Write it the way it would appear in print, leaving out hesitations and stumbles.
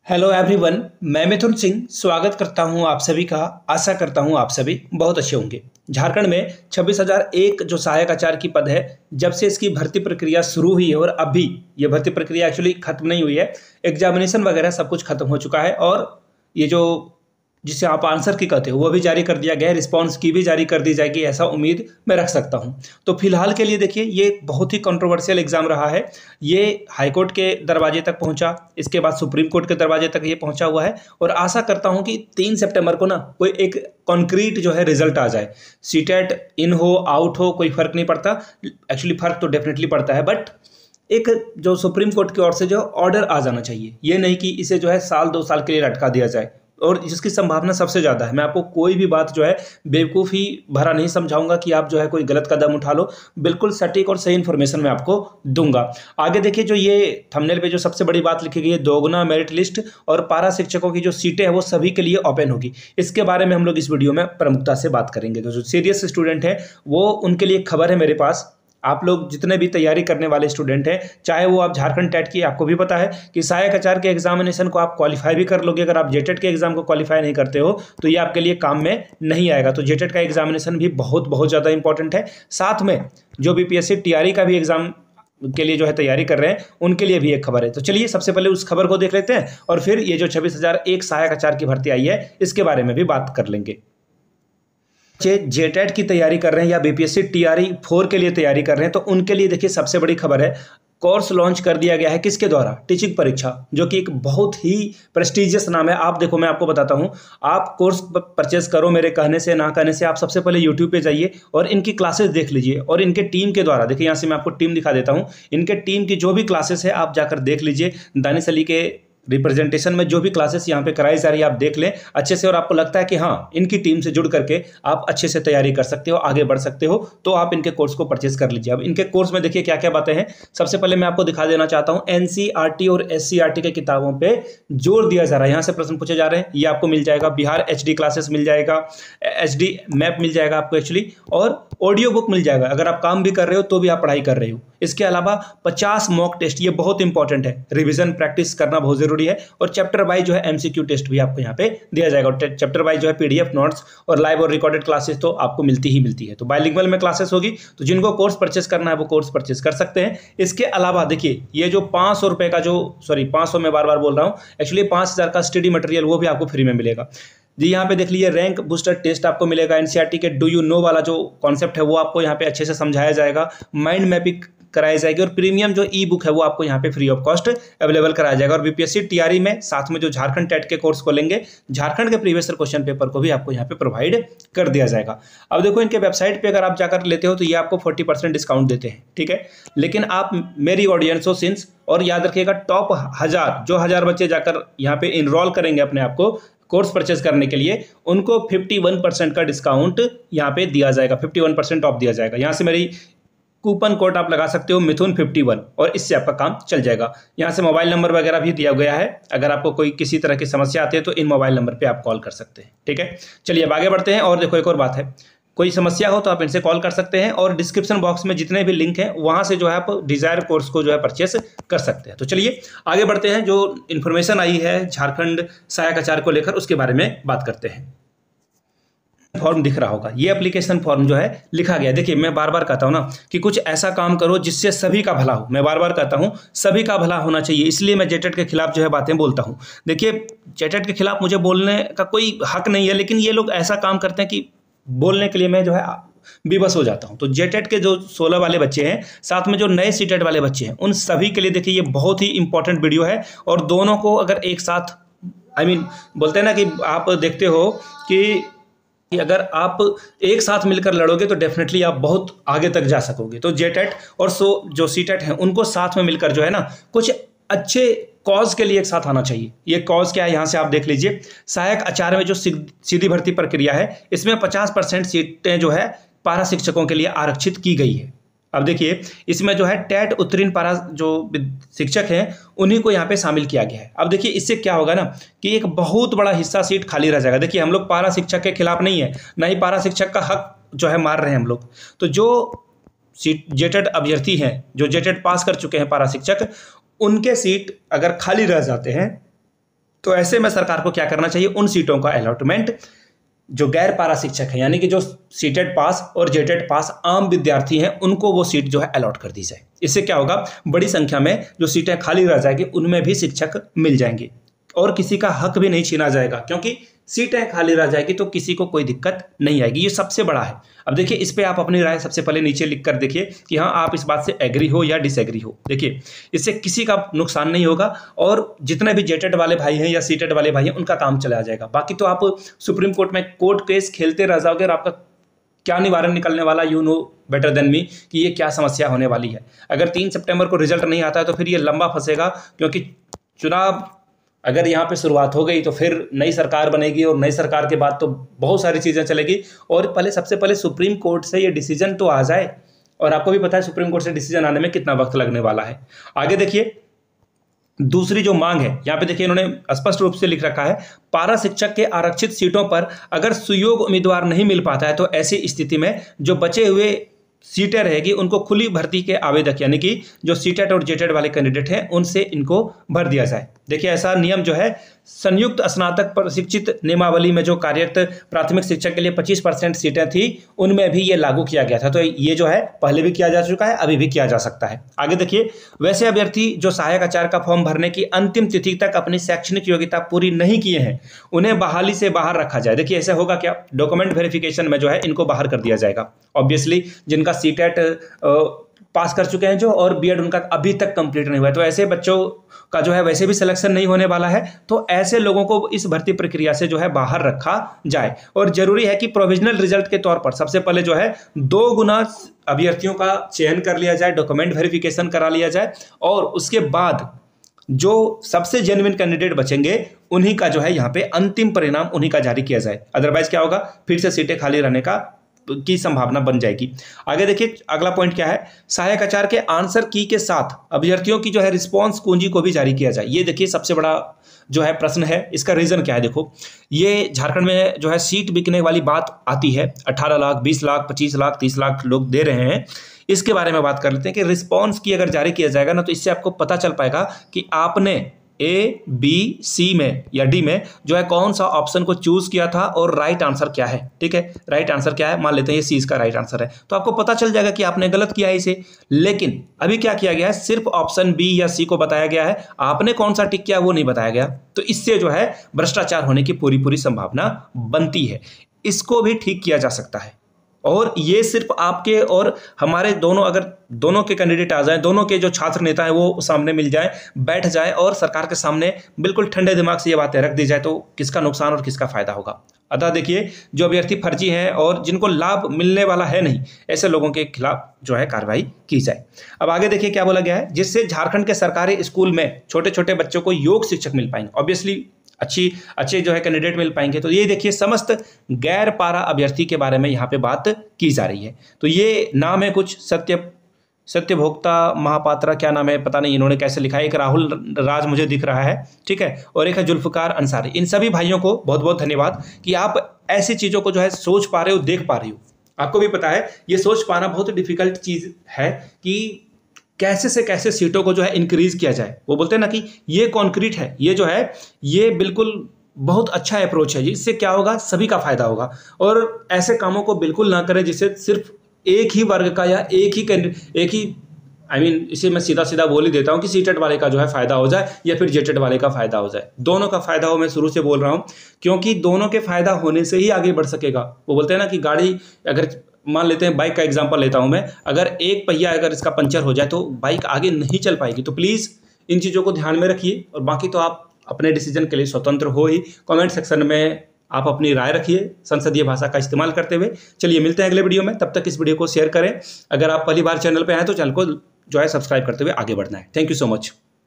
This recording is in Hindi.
हेलो एवरीवन, मैं मिथुन सिंह स्वागत करता हूं आप सभी का। आशा करता हूं आप सभी बहुत अच्छे होंगे। झारखंड में 26,001 जो सहायक आचार्य की पद है, जब से इसकी भर्ती प्रक्रिया शुरू हुई है और अभी ये भर्ती प्रक्रिया एक्चुअली खत्म नहीं हुई है। एग्जामिनेशन वगैरह सब कुछ खत्म हो चुका है और ये जो जिसे आप आंसर की कहते हो वो भी जारी कर दिया गया है। रिस्पॉन्स की भी जारी कर दी जाएगी, ऐसा उम्मीद मैं रख सकता हूं। तो फिलहाल के लिए देखिए, ये बहुत ही कंट्रोवर्शियल एग्जाम रहा है। ये हाईकोर्ट के दरवाजे तक पहुंचा, इसके बाद सुप्रीम कोर्ट के दरवाजे तक ये पहुंचा हुआ है और आशा करता हूं कि 3 सितंबर को ना कोई एक कॉन्क्रीट जो है रिजल्ट आ जाए। सीटेट इन हो आउट हो कोई फर्क नहीं पड़ता। एक्चुअली फर्क तो डेफिनेटली पड़ता है, बट एक जो सुप्रीम कोर्ट की ओर से जो ऑर्डर आ जाना चाहिए। ये नहीं कि इसे जो है साल 2 साल के लिए लटका दिया जाए, और जिसकी संभावना सबसे ज़्यादा है। मैं आपको कोई भी बात जो है बेवकूफ़ी भरा नहीं समझाऊंगा कि आप जो है कोई गलत कदम उठा लो। बिल्कुल सटीक और सही इन्फॉर्मेशन मैं आपको दूंगा। आगे देखिए, जो ये थंबनेल पे जो सबसे बड़ी बात लिखी गई है, दोगुना मेरिट लिस्ट और पारा शिक्षकों की जो सीटें हैं वो सभी के लिए ओपन होगी। इसके बारे में हम लोग इस वीडियो में प्रमुखता से बात करेंगे। तो जो सीरियस स्टूडेंट है वो उनके लिए खबर है मेरे पास। आप लोग जितने भी तैयारी करने वाले स्टूडेंट हैं, चाहे वो आप झारखंड टेट की, आपको भी पता है कि सहायक आचार्य के एग्जामिनेशन को आप क्वालिफाई भी कर लोगे। अगर आप जेटेट के एग्जाम को क्वालिफाई नहीं करते हो तो ये आपके लिए काम में नहीं आएगा। तो जेटेट का एग्जामिनेशन भी बहुत ज़्यादा इंपॉर्टेंट है। साथ में जो बीपीएससी टीआरई का भी एग्जाम के लिए जो है तैयारी कर रहे हैं, उनके लिए भी एक खबर है। तो चलिए सबसे पहले उस खबर को देख लेते हैं और फिर ये जो 26,001 सहायक आचार्य की भर्ती आई है इसके बारे में भी बात कर लेंगे। जेटेट की तैयारी कर रहे हैं या बीपीएससी टीआरई 4 के लिए तैयारी कर रहे हैं, तो उनके लिए देखिए सबसे बड़ी खबर है, कोर्स लॉन्च कर दिया गया है। किसके द्वारा? टीचिंग परीक्षा, जो कि एक बहुत ही प्रेस्टिजियस नाम है। आप देखो, मैं आपको बताता हूं, आप कोर्स परचेज करो मेरे कहने से ना कहने से, आप सबसे पहले यूट्यूब पे जाइए और इनकी क्लासेस देख लीजिए। और इनके टीम के द्वारा, देखिए यहाँ से मैं आपको टीम दिखा देता हूँ। इनके टीम की जो भी क्लासेस है आप जाकर देख लीजिए। दानिश अली के रिप्रेजेंटेशन में जो भी क्लासेस यहाँ पे कराई जा रही है आप देख लें अच्छे से, और आपको लगता है कि हाँ इनकी टीम से जुड़ करके आप अच्छे से तैयारी कर सकते हो, आगे बढ़ सकते हो, तो आप इनके कोर्स को परचेज कर लीजिए। अब इनके कोर्स में देखिए क्या क्या बातें हैं। सबसे पहले मैं आपको दिखा देना चाहता हूँ, एनसीईआरटी और एससीईआरटी के किताबों पे जोर दिया जा रहा है। यहाँ से प्रश्न पूछे जा रहे हैं, ये आपको मिल जाएगा। बिहार एचडी क्लासेस मिल जाएगा, एचडी मैप मिल जाएगा आपको एक्चुअली, और ऑडियो बुक मिल जाएगा। अगर आप काम भी कर रहे हो तो भी आप पढ़ाई कर रहे हो। इसके अलावा 50 मॉक टेस्ट, ये बहुत इंपॉर्टेंट है। रिवीजन प्रैक्टिस करना बहुत जरूरी है। और चैप्टर वाइज जो है एमसीक्यू टेस्ट भी आपको यहाँ पे दिया जाएगा। और चैप्टर वाइज जो है पीडीएफ नोट्स और लाइव और रिकॉर्डेड क्लासेस तो आपको मिलती ही मिलती है। तो बाइलिंगुअल में क्लासेस होगी, तो जिनको कोर्स परचेस करना है वो कोर्स परचेस कर सकते हैं। इसके अलावा देखिए, ये जो 500 रुपए का, जो 500 में बार बार बोल रहा हूँ, एक्चुअली 5,000 का स्टडी मटेरियल वो भी आपको फ्री में मिलेगा जी। यहाँ पे देख लीजिए, रैंक बूस्टर टेस्ट आपको मिलेगा। एनसीईआरटी के डू यू नो वाला जो कॉन्सेप्ट है वो आपको यहाँ पे अच्छे से समझाया जाएगा। माइंड मैपिंग कराई जाएगी, और प्रीमियम जो ई बुक है वो आपको यहाँ पे फ्री ऑफ कॉस्ट अवेलेबल कराया जाएगा। और बीपीएससी टीआरई में साथ में जो झारखंड टेट के कोर्स को लेंगे, झारखंड के प्रीवियस ईयर क्वेश्चन पेपर को भी आपको यहाँ पे प्रोवाइड कर दिया जाएगा। अब देखो, इनके वेबसाइट पे अगर आप जाकर लेते हो तो ये आपको 40% डिस्काउंट देते हैं, ठीक है। लेकिन आप मेरी ऑडियंस हो सिंस, और याद रखिएगा टॉप 1000 बच्चे जाकर यहाँ पे इनरोल करेंगे अपने आप को कोर्स परचेज करने के लिए, उनको 51% का डिस्काउंट यहाँ पे दिया जाएगा। 51% ऑफ दिया जाएगा। यहाँ से मेरी कूपन कोड आप लगा सकते हो मिथुन51, और इससे आपका काम चल जाएगा। यहाँ से मोबाइल नंबर वगैरह भी दिया गया है। अगर आपको कोई किसी तरह की समस्या आती है तो इन मोबाइल नंबर पे आप कॉल कर सकते हैं, ठीक है। चलिए अब आगे बढ़ते हैं। और देखो, एक और बात है, कोई समस्या हो तो आप इनसे कॉल कर सकते हैं, और डिस्क्रिप्शन बॉक्स में जितने भी लिंक हैं वहां से जो है आप डिजायर कोर्स को जो है परचेस कर सकते हैं। तो चलिए आगे बढ़ते हैं। जो इन्फॉर्मेशन आई है झारखंड सहायक आचार्य को लेकर, उसके बारे में बात करते हैं। फॉर्म दिख रहा होगा, ये एप्लीकेशन फॉर्म जो है लिखा गया। देखिए, मैं बार बार कहता हूं ना कि कुछ ऐसा काम करो जिससे सभी का भला हो। मैं बार बार कहता हूं सभी का भला होना चाहिए, इसलिए मैं जेटेट के खिलाफ जो है बातें बोलता हूं। देखिए, जेटेट के खिलाफ मुझे बोलने का कोई हक नहीं है, लेकिन ये लोग ऐसा काम करते हैं कि बोलने के लिए मैं जो है बेबस हो जाता हूं। तो जेटेट के जो 16 वाले बच्चे हैं, साथ में जो नए सीटेट वाले बच्चे हैं, उन सभी के लिए देखिए ये बहुत ही इंपॉर्टेंट वीडियो है। और दोनों को अगर एक साथ, बोलते हैं ना कि आप देखते हो कि अगर आप एक साथ मिलकर लड़ोगे तो डेफिनेटली आप बहुत आगे तक जा सकोगे। तो जेटेट और जो सीटेट हैं उनको साथ में मिलकर जो है ना कुछ अच्छे कॉज के लिए एक साथ आना चाहिए। ये कॉज क्या है, यहाँ से आप देख लीजिए। सहायक आचार्य में जो सीधी भर्ती प्रक्रिया है, इसमें 50% सीटें जो है पारा शिक्षकों के लिए आरक्षित की गई है। अब देखिए, इसमें जो है टेट उत्तीर्ण पारा जो शिक्षक हैं उन्हीं को यहाँ पे शामिल किया गया है। अब देखिए, इससे क्या होगा ना कि एक बहुत बड़ा हिस्सा सीट खाली रह जाएगा। देखिए, हम लोग पारा शिक्षक के खिलाफ नहीं है, ना ही पारा शिक्षक का हक जो है मार रहे हैं हम लोग। तो जो जेटेट अभ्यर्थी हैं, जो जेटेट पास कर चुके हैं पारा शिक्षक, उनके सीट अगर खाली रह जाते हैं तो ऐसे में सरकार को क्या करना चाहिए, उन सीटों का अलॉटमेंट जो गैर पारा शिक्षक है यानी कि जो सीटेट पास और जेटेट पास आम विद्यार्थी हैं उनको वो सीट जो है अलॉट कर दी जाए। इससे क्या होगा, बड़ी संख्या में जो सीटें खाली रह जाएगी उनमें भी शिक्षक मिल जाएंगे और किसी का हक भी नहीं छीना जाएगा, क्योंकि सीटें खाली रह जाएगी तो किसी को कोई दिक्कत नहीं आएगी। ये सबसे बड़ा है। अब देखिए इस पे आप अपनी राय सबसे पहले नीचे लिख कर देखिए कि हाँ आप इस बात से एग्री हो या डिसएग्री हो। देखिए इससे किसी का नुकसान नहीं होगा और जितने भी जेटेड वाले भाई हैं या सीटेड वाले भाई हैं उनका काम चला जाएगा। बाकी तो आप सुप्रीम कोर्ट में कोर्ट केस खेलते रह जाओगे और आपका क्या निवारण निकलने वाला, you know better than me कि ये क्या समस्या होने वाली है। अगर 3 सितंबर को रिजल्ट नहीं आता है तो फिर ये लंबा फंसेगा, क्योंकि चुनाव अगर यहाँ पे शुरुआत हो गई तो फिर नई सरकार बनेगी और नई सरकार के बाद तो बहुत सारी चीज़ें चलेगी। और पहले सबसे पहले सुप्रीम कोर्ट से ये डिसीजन तो आ जाए, और आपको भी पता है सुप्रीम कोर्ट से डिसीजन आने में कितना वक्त लगने वाला है। आगे देखिए दूसरी जो मांग है, यहाँ पे देखिए इन्होंने स्पष्ट रूप से लिख रखा है, पारा शिक्षक के आरक्षित सीटों पर अगर सुयोग्य उम्मीदवार नहीं मिल पाता है तो ऐसी स्थिति में जो बचे हुए सीटें रहेगी उनको खुली भर्ती के आवेदक यानी कि जो सीटेट और जेटेड वाले कैंडिडेट हैं उनसे इनको भर दिया जाए। देखिए ऐसा नियम जो है संयुक्त स्नातक प्रशिक्षित नियमावली में जो कार्यरत प्राथमिक शिक्षक के लिए 25% सीटें थी उनमें भी ये लागू किया गया था। तो ये जो है पहले भी किया जा चुका है, अभी भी किया जा सकता है। आगे देखिए वैसे अभ्यर्थी जो सहायक आचार्य का फॉर्म भरने की अंतिम तिथि तक अपनी शैक्षणिक योग्यता पूरी नहीं किए हैं उन्हें बहाली से बाहर रखा जाए। देखिए ऐसे होगा क्या, डॉक्यूमेंट वेरिफिकेशन में जो है इनको बाहर कर दिया जाएगा। ऑब्वियसली जिनका सीटेट पास कर चुके हैं जो और बीएड उनका अभी तक कंप्लीट नहीं हुआ है, तो ऐसे बच्चों का जो है वैसे भी सिलेक्शन नहीं होने वाला है, तो ऐसे लोगों को इस भर्ती प्रक्रिया से जो है बाहर रखा जाए। और जरूरी है कि प्रोविजनल रिजल्ट के तौर पर सबसे पहले जो है 2 गुना अभ्यर्थियों का चयन कर लिया जाए, डॉक्यूमेंट वेरिफिकेशन करा लिया जाए और उसके बाद जो सबसे जेन्युइन कैंडिडेट बचेंगे उन्हीं का जो है यहाँ पे अंतिम परिणाम उन्हीं का जारी किया जाए। अदरवाइज क्या होगा, फिर से सीटें खाली रहने की संभावना बन जाएगी। आगे देखिए अगला पॉइंट क्या है, सहायक आचार्य के आंसर की के साथ अभ्यर्थियों की जो है रिस्पांस कुंजी को भी जारी किया जाए। ये देखिए सबसे बड़ा जो है प्रश्न है, इसका रीजन क्या है। देखो ये झारखंड में जो है सीट बिकने वाली बात आती है, 18 लाख 20 लाख 25 लाख 30 लाख लोग दे रहे हैं। इसके बारे में बात कर लेते हैं कि रिस्पांस की अगर जारी किया जाएगा ना तो इससे आपको पता चल पाएगा कि आपने ए बी सी में या डी में जो है कौन सा ऑप्शन को चूज किया था और राइट आंसर क्या है। ठीक है, राइट आंसर क्या है, मान लेते हैं ये सी इसका राइट आंसर है, तो आपको पता चल जाएगा कि आपने गलत किया है इसे। लेकिन अभी क्या किया गया है, सिर्फ ऑप्शन बी या सी को बताया गया है, आपने कौन सा टिक किया वो नहीं बताया गया। तो इससे जो है भ्रष्टाचार होने की पूरी संभावना बनती है। इसको भी ठीक किया जा सकता है और ये सिर्फ आपके और हमारे दोनों, अगर दोनों के कैंडिडेट आ जाएं, दोनों के जो छात्र नेता हैं वो सामने मिल जाएं, बैठ जाएं और सरकार के सामने बिल्कुल ठंडे दिमाग से ये बातें रख दी जाए तो किसका नुकसान और किसका फायदा होगा। अतः देखिए जो अभ्यर्थी फर्जी हैं और जिनको लाभ मिलने वाला है नहीं, ऐसे लोगों के खिलाफ जो है कार्रवाई की जाए। अब आगे देखिए क्या बोला गया है, जिससे झारखंड के सरकारी स्कूल में छोटे छोटे बच्चों को योग शिक्षक मिल पाएंगे। ऑब्वियसली अच्छे जो है कैंडिडेट मिल पाएंगे। तो ये देखिए समस्त गैर पारा अभ्यर्थी के बारे में यहाँ पे बात की जा रही है। तो ये नाम है कुछ सत्यभोक्ता महापात्रा, क्या नाम है पता नहीं इन्होंने कैसे लिखा है, एक राहुल राज मुझे दिख रहा है, ठीक है, और एक है जुल्फकार अंसारी। इन सभी भाइयों को बहुत बहुत धन्यवाद कि आप ऐसी चीज़ों को जो है सोच पा रहे हो, देख पा रहे हो। आपको भी पता है ये सोच पाना बहुत डिफिकल्ट चीज़ है कि कैसे से कैसे सीटों को जो है इंक्रीज किया जाए। वो बोलते हैं ना कि ये कॉन्क्रीट है, ये जो है ये बिल्कुल बहुत अच्छा अप्रोच है, इससे क्या होगा, सभी का फायदा होगा। और ऐसे कामों को बिल्कुल ना करें जिससे सिर्फ एक ही वर्ग का या एक ही इसे मैं सीधा सीधा बोल ही देता हूँ कि सीटेट वाले का जो है फायदा हो जाए या फिर जेटेट वाले का फायदा हो जाए। दोनों का फायदा हो, मैं शुरू से बोल रहा हूँ, क्योंकि दोनों के फायदा होने से ही आगे बढ़ सकेगा। वो बोलते हैं ना कि गाड़ी, अगर मान लेते हैं बाइक का एग्जांपल लेता हूं मैं, अगर एक पहिया अगर इसका पंचर हो जाए तो बाइक आगे नहीं चल पाएगी। तो प्लीज़ इन चीज़ों को ध्यान में रखिए और बाकी तो आप अपने डिसीजन के लिए स्वतंत्र हो ही। कमेंट सेक्शन में आप अपनी राय रखिए संसदीय भाषा का इस्तेमाल करते हुए। चलिए मिलते हैं अगले वीडियो में, तब तक इस वीडियो को शेयर करें। अगर आप पहली बार चैनल पर आए तो चैनल को जो है सब्सक्राइब करते हुए आगे बढ़ना है। Thank you so much.